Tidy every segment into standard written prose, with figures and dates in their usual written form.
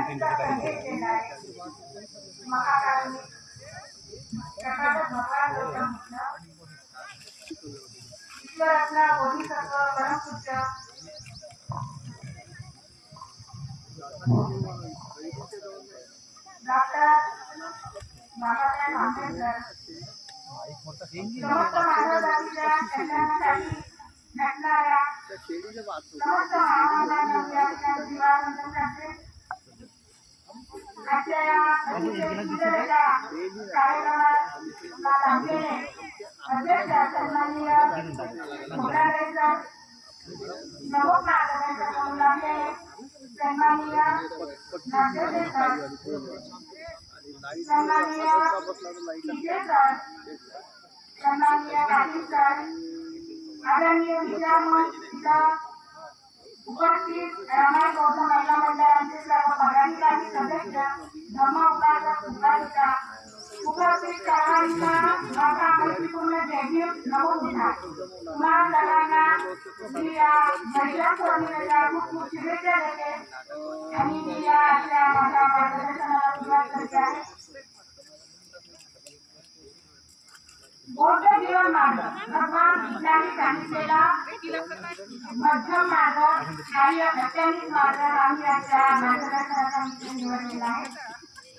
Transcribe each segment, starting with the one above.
क्रांतीचा संदेश देणारे महाकारुणिक प्रकाश भगवान गौतम बुद्ध ईश्वरत्न बोधिसत्व परमपूज्य डॉक्टर बाबासाहेब आंबेडकर समस्त मानव जातीच्या कल्याणासाठी झटणाऱ्या समस्त मानवाच्या जीवानंदाचे आजच्या या अतिशय कार्यक्रमात लाभलेले अध्यक्ष सन्माननीय मुख्याध्यापक प्रमुख मार्गदर्शक म्हणून लाभलेले सन्माननीय राज्याध्यक्ष सन्माननीय टीके सर सन्माननीय पाटील सर आदरणीय विद्यार्थी उपस्थित रामायण गौतम महिला मंडळाचे सर्व पदाधिकारी सदस्य धर्म उपासक उपासिका उपस्थित सर्वांना माझा मैत्रीपूर्ण जयभीम नमो बुद्धा तुम्हा सर्वांना मी या महिला पौर्णिमेच्या खूप खूप शुभेच्छा देते आणि मी या आजच्या माझ्या मार्गदर्शनाला सुरुवात करते आहे. बौद्ध जीवन मार्ग भगवान बुद्धांनी सांगितलेला मध्यम मार्ग आणि अत्याधिक मार्ग आम्ही आजच्या मार्गदर्शनाचा विषय निवडलेला आहे.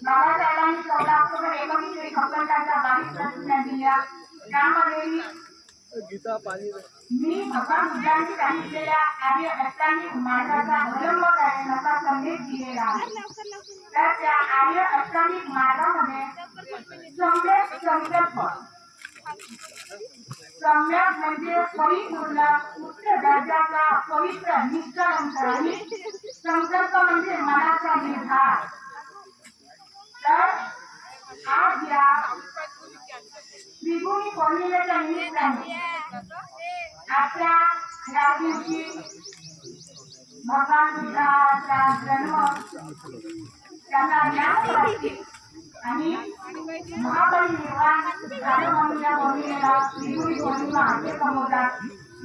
बाबासाहेबांनी 14 ऑक्टोबर 1956 22 प्रतिज्ञा दिल्या. त्यामध्ये मी भगवान बुद्धांनी सांगितलेल्या आर्य अष्टांगिक मार्गाचा अवलंब करण्याचा संदेश दिलेला आहे. तर त्या आर्य अष्टांगिक मार्गामध्ये सम्यक संकल्प सम्यक म्हणजे परिपूर्ण उच्च दर्जाचा पवित्र निष्कलंक आणि संकल्प म्हणजे मनाचा निर्धार. तर आज या त्रिभुवनी पौर्णिमेच्या निमित्ताने आजच्या या दिवशी भगवान बुद्धाचा जन्म त्यांना ज्ञानप्राप्ती आणि महापरिनिर्वाण झालं म्हणून या पौर्णिमेला त्रिभुवनी पौर्णिमा असे संबोधतात.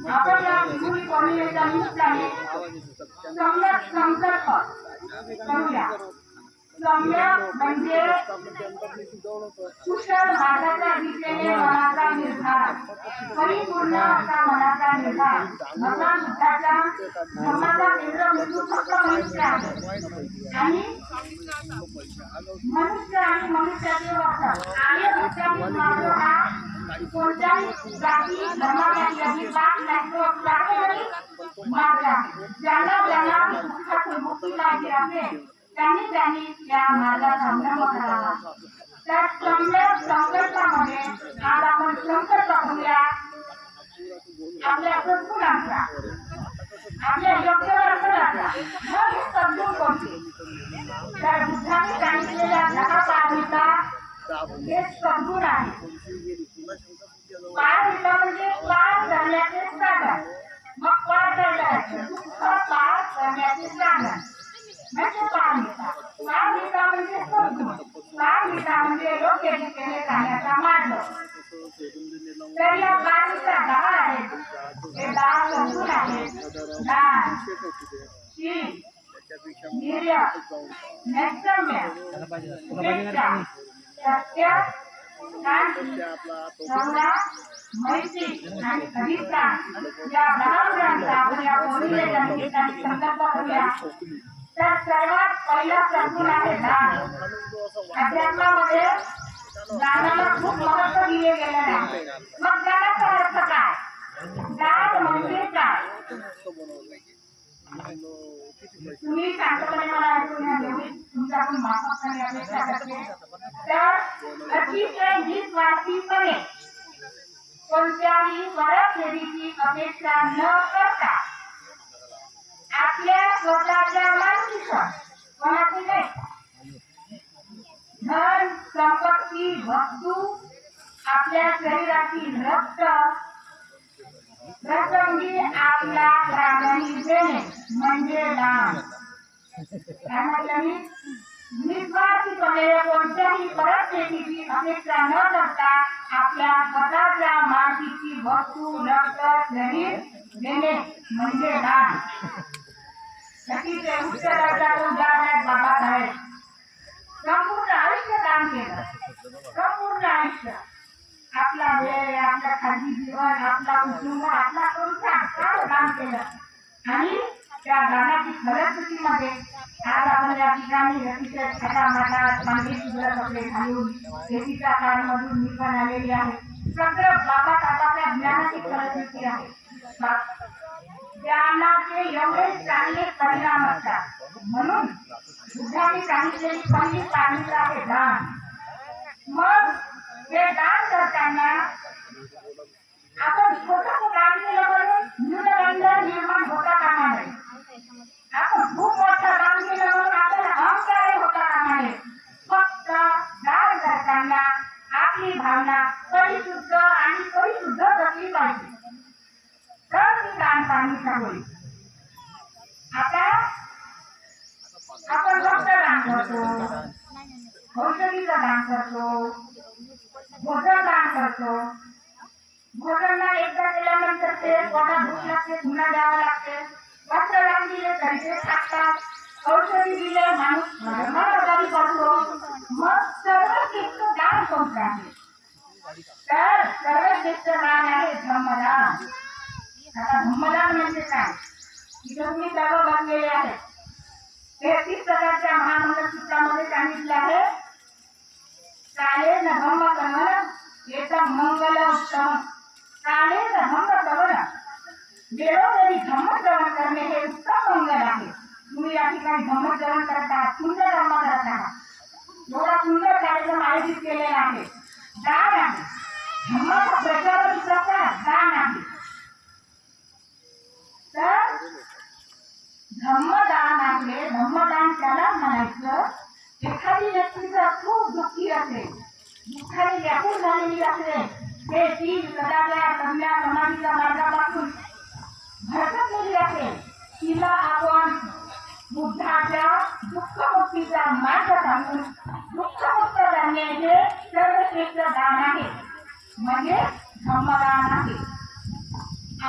आपण या त्रिभुवनी पौर्णिमेच्या निमित्ताने सम्यक संकल्प करूया. सम्यक म्हणजे कुशल मार्गाच्या दिशेने मनाचा निर्धार, परिपूर्ण असा मनाचा निर्धार. भगवान बुद्धाच्या धर्माचा केंद्रबिंदू फक्त मनुष्य आहे आणि मनुष्य आणि मनुष्याचे वर्तन आर्य अष्टांगिक मार्ग हा कोणत्याही जाती धर्माची बात नाही, तो प्राथमिक मार्ग आहे. ज्याला ज्याला दुःखातून मुक्ती पाहिजे असेल त्यांनी या मार्गाचा अवलंब करावा. त्या सम्यक संकल्पामध्ये आज आपण संकल्प करूया आपल्या सद्गुणांचा, आपल्या योग्य वर्तनाचा. मग हे सद्गुण कोणते? तर बुद्धांनी सांगितलेल्या 10 पारमिता हे सद्गुण आहे. पारमिता म्हणजे पार करण्याचे साधन. मग पार करायचे दुःख पार करण्याचे साधन म्हणजे पारमिता. पारमिता म्हणजे सद्गुण. पारमिता म्हणजे योग्य दिशेने जाण्याचा मार्ग. तर या पारमिता 10 आहेत. हे 10 सद्गुण आहेत. दान, शील, धैर्य, नैष्कर्म्य, उपेक्षा, सत्य, शांती, करुणा, मैत्री आणि अधिष्ठान या 10 गुणांचा आपण या पौर्णिमेच्या निमित्ताने संकल्प करूया. तर सर्वात पहिला सद्गुण आहे दान. अध्यात्मामध्ये दानाला खूप महत्त्व दिले गेले आहे. मग दानाचा अर्थ काय? दान म्हणजे काय? तुम्ही शांतपणे मला ऐकून घ्या. एवढी तुमच्याकडून माफी अपेक्षा करते. तर अतिशय निस्वार्थीपणे कोणत्याही परफेरीची अपेक्षा न करता आपल्या स्वतःच्या मालकीचा कोणाची नाही धन संपत्ती वस्तू आपल्या शरीरातील रक्त प्रसंगी आपला प्राणी देणे म्हणजे दान. काय म्हटलं मी? निस्वार्थीपणे कोणत्याही परफेरीची अपेक्षा न करता आपल्या स्वतःच्या मालकीची वस्तू रक्त शरीर देणे म्हणजे दान. नक्कीच उच्च दर्जाचं उदाहरण बाबासाहेब संपूर्ण आयुष्य आपला वेळ, आपला खाजगी जीवन, आपला कुटुंब, आपला संसार दान केलं आणि त्या दानाची फलश्रुतीमध्ये आज आपण या ठिकाणी अतिशय छटामाटात पांढरी शुभ्र कपडे घालून शेतीच्या काळामधून मी पण आलेली आहे. सगळं बाबा आपल्या ज्ञानाची फलश्रुती आहे. ज्ञानाचे एवढे चांगले परिणाम असतात म्हणून बुद्धांनी सांगितलेली पहिली पायरी आहे दान. मग हे दान करताना आपण छोटं दान केलं म्हणून न्यूनगंड निर्माण होता कामा नये. आपण खूप मोठं दान केलं म्हणून आपल्याला अहंकार होता कामा नये. फक्त दान करताना आपली भावना परिशुद्ध आणि परिशुद्ध असली पाहिजे तर ती दान पाणीचा होईल. आता आपण रक्त दान करतो, औषधीचं दान करतो, भोजन दान करतो. भोजनला एकदा केल्यानंतर ते पोटात भूक लागते, पुन्हा द्यावं लागते. वस्त्र दान दिले तरी ते टाकतात, औषधी दिले माणूस आजारी पडतो. मग सर्वश्रेष्ठ दान कोणतं आहे? तर सर्वश्रेष्ठ दान आहे धम्मदान. आता धम्मदान म्हणजे काय? इथे तुम्ही सर्व बघलेले आहे. 33 प्रकारच्या महामंगलसूत्रामध्ये सांगितले आहे काले न धम्म करण एतम मंगल उत्तम. काले न धम्म करण वेळोवेळी धम्मश्रवण करणे हे उत्तम मंगल आहे. तुम्ही या ठिकाणी धम्मश्रवण करत आहात, सुंदर धम्म करत आहात, एवढा सुंदर कार्यक्रम आयोजित केलेला आहे. दान आहे, धम्माचा प्रचार प्रसार दान आहे. तर धम्मदान आहे. धम्मदान त्याला म्हणायचं एखादी व्यक्ती जर खूप दुःखी असेल, दुःखाने व्याकुळ झालेली असेल, ते ती सदाच्या चांगल्या समाधीच्या मार्गापासून भरकटलेली असेल, तिला आपण बुद्धाच्या दुःखमुक्तीचा मार्ग सांगून दुःखमुक्त करण्याचे सर्वश्रेष्ठ दान आहे म्हणजे धम्मदान आहे.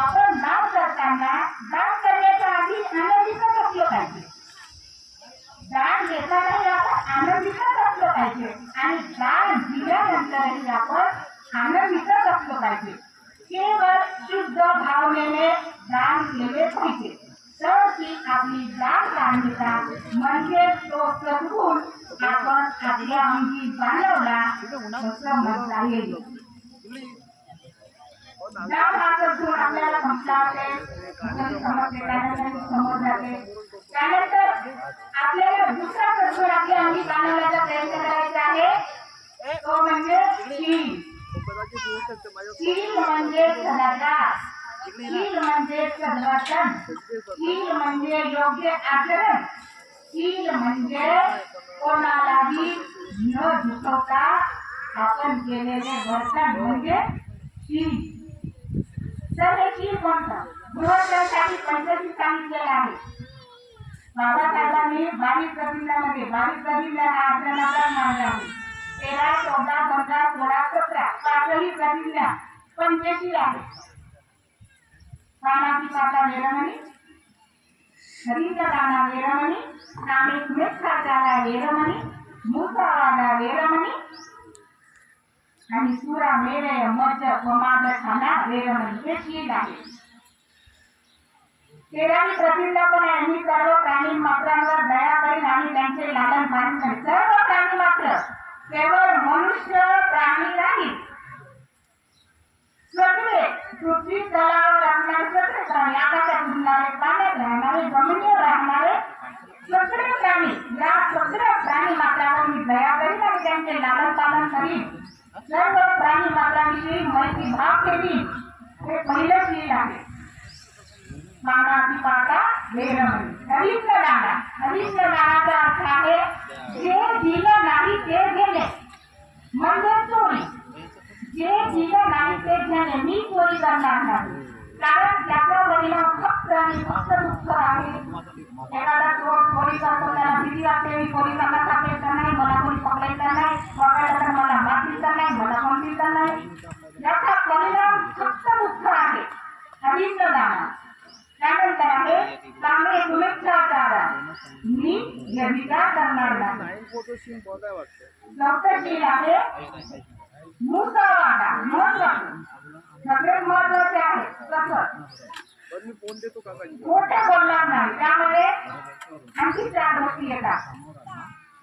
आपण दान करताना दान करण्याच्या आधी आनंदीतच असलं पाहिजे. दान देतानाही आपण आनंदीतच असलं पाहिजे आणि दान दिल्यानंतरही आपण आनंदीतच असलं पाहिजे. केवळ शुद्ध भावनेने दान केले पाहिजे तर ती आपली दानकांडिका म्हणजे तो सद्गुण आपण आपल्या अंगी जाणवला असं म्हणता येईल. दान हा सद्गुण आपल्याला समजते, समोर जाते. त्यानंतर आपल्याला दुसरा सद्गुण आपल्या अंगी जाणवण्याचा प्रयत्न करायचा आहे, तो म्हणजे शील. शील म्हणजे सदाचार, शील म्हणजे सद्वर्तन, शील म्हणजे योग्य आचरण, शील म्हणजे कोणालाही न दुखवता आपण केलेले वर्तन म्हणजे शील. तर हे शील कोणतं? गृहस्थांसाठी पंचशील सांगितलेलं आहे. बाबासाहेबांनी 22 कबीरमध्ये 22 कबीर हा आचरणाचा मार्ग आहे. 13, 14, 15, 16, 17 पाचही कबीर पंचशील आहे. प्राणाची पाता वेरमणी, शरीर दाना वेरमणी, कामिक मिथ्याचारा वेरमणी, मूर्खवादा वेरमणी आणि सुरा मेरे मज प्रमाद खाना वेरमणी हे शील आहे. 13वी प्रतिज्ञा पण आहे, मी सर्व प्राणी मात्रांवर दया करीन आणि त्यांचे लालन पालन करीन. सर्व प्राणी मात्र, केवळ मनुष्य प्राणी नाही, सगळे पृथ्वी तलावर राहणारे सगळे प्राणी, आकाशात उडणारे, पाण्यात राहणारे, जमिनीवर राहणारे सगळे प्राणी, या सगळ्या प्राणी मात्रावर मी दया करीन आणि त्यांचे लालन पालन करीन. सर्व प्राणी मात्रांविषयी मैत्री भाव केली हे पहिलं शील आहे. प्राणाची पाता वेरमणी, अभिष्ट दाना. अभिष्ट दानाचा अर्थ आहे जे दिलं नाही ते घेणे म्हणजे चोरी. जे दिलं नाही ते घेणे, मी चोरी करणार नाही, कारण त्याचा परिणाम फक्त आणि फक्त दुःख आहे. एखादा चोर चोरी करतो, त्याला भीती वाटते, मी पोलिसांना सापडायचं नाही, मला कोणी पकडायचं नाही, पकडलं तर मला माफीचं नाही, मला कोणतीचं नाही, याचा परिणाम फक्त दुःख आहे. अभिष्ट दाना. त्यानंतर आहे कामे मिथ्याचार, मी व्यभिचार विचार करणार नाही. चौथं शील आहे मुसावादा. महत्वाचं, सगळ्यात महत्वाचे आहे. कसं? खोटे बोलणार नाही. त्यामध्ये आणखी 4 गोष्टी येतात.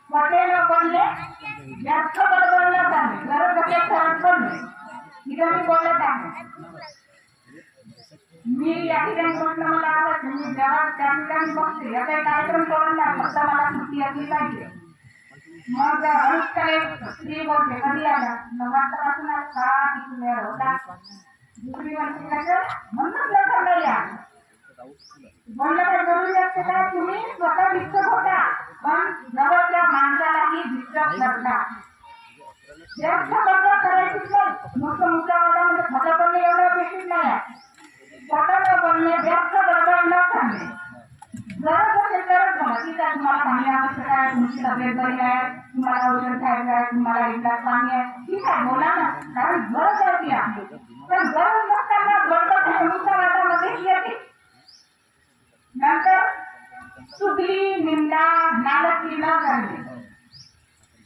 खोटे न बोलणे, व्यर्थ बडबड न करणे, गरज असेल तरच बोलणे. इथं मी बोलत आहे. मी या ठिकाणी गोष्ट मला आवडते. मी जेव्हा त्या ठिकाणी बघते या काही कार्यक्रम करून नाही, फक्त मला सुट्टी असली पाहिजे. मग अनुष्काने स्त्री बोलते, कधी आला? 9 वाजतापासून का किती वेळ होता? दुसरी म्हणते कसं म्हणून लवकर नाही या. बोलणं काही जरुरी असते का? तुम्ही स्वतः डिस्टर्ब होता, पण जवळच्या माणसालाही डिस्टर्ब करता. जास्त बडबड करायचीच नाही. नुसतं मुद्दावादामध्ये खोटं बोलणे एवढं अपेक्षित नाही आहे. खोटं न बोलणे, जास्त बडबड न करणे. गरज असेल तरच बोला. ठीक आहे, तुम्हाला पाणी आवश्यक आहे, तुमची तब्येत बरी आहे, तुम्हाला औषध खायचं आहे, तुम्हाला एक ग्लास पाणी आहे, ठीक आहे बोला ना, कारण गरज आहे. पण गरज नसताना बडबड मुद्दावादामध्ये येते. नंतर चुगली, निंदा, नालची न करणे.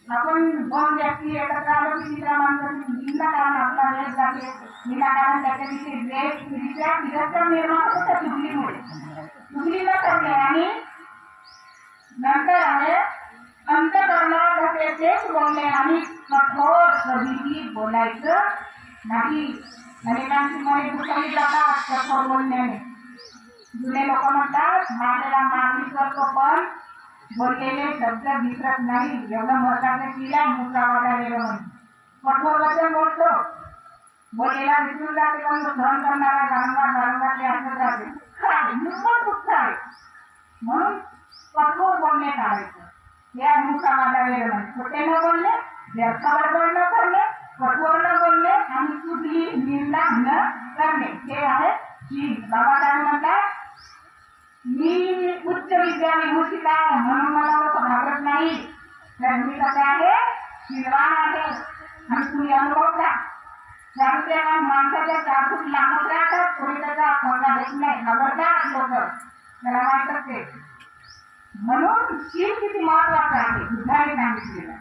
आपण 2 व्यक्ती एकत्र आलो की तिसऱ्या माणसाची विनाकारण आपला वेळ जाते, विनाकारण त्याच्याविषयी द्वेष, ईर्ष्या, तिरस्कार निर्माण होतो त्या चुगलीमुळे. चुगली न करणे. आणि नंतर आहे अंतःकरणात तेच बोलणे आणि कठोर कधीही बोलायचं नाही. अनेकांची मने दुखावली जातात कठोर बोलण्याने. जुने लोक म्हणतात, मारलेला मारली करतो पण बोललेले शब्द विसरत नाही. एवढं महत्वाचं केला मुद्दावादा म्हणून. कठोर वचन बोलतो, बोललेला विसरून जाते, पण सहन करणारा वारंवार ते असत राहते. निव्वळ दुःख आहे. म्हणून कठोर बोलणे टाळायचं. या मुद्दावादा म्हणून खोटे न बोलणे, व्यर्थ बडबड न करणे, कठोर न बोलणे आणि चुगली, निंदा न करणे हे आहे शील. बाबासाहेब म्हणतात, मी उच्च विद्याविभूषित आहे म्हणून मला लोक घाबरत नाही. तर मी कसं आहे? शीलवान आहे. आणि तुम्ही अनुभवता त्या माणसाच्या 4 फूट लांबच राहतात, कोणी त्याचा खोटा देत नाही, घाबरतात लोक, त्याला माहित असते. म्हणून शील किती महत्वाचं आहे बुद्धाने सांगितलेलं.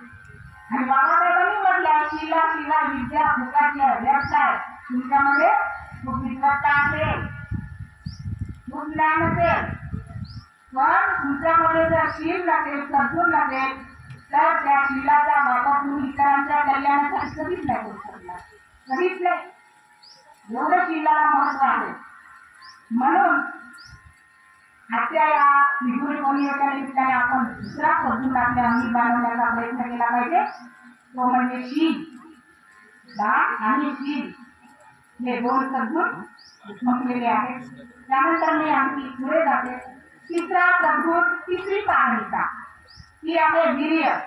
आणि बाबासाहेबांनी म्हटलं, शिला शिला विद्या फुकाची व्यर्थ आहे. तुमच्यामध्ये खूप विद्वत्ता असेल, खूप ज्ञान असेल, पण तुमच्यामध्ये जर शील नसेल, सद्गुण नसेल, तर त्या शीलाचा वापर तुम्ही इतरांच्या कल्याणासाठी कधीच नाही करू शकणार. कधीच नाही. एवढं शीलाला महत्व आहे. म्हणून आजच्या या विठुरी पौर्णिमेच्या निमित्ताने आपण दुसरा सद्गुण आपल्या अंगी बांधवण्याचा प्रयत्न केला पाहिजे. तो म्हणजे शील. दान आणि शील हे 2 सद्गुण म्हटलेले आहेत. त्यानंतर मी आणखी पुढे जाते. तिसरा सद्गुण, तिसरी पारमिता ती आहे वीर्य.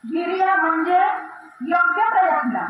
वीर्य म्हणजे योग्य प्रयत्न.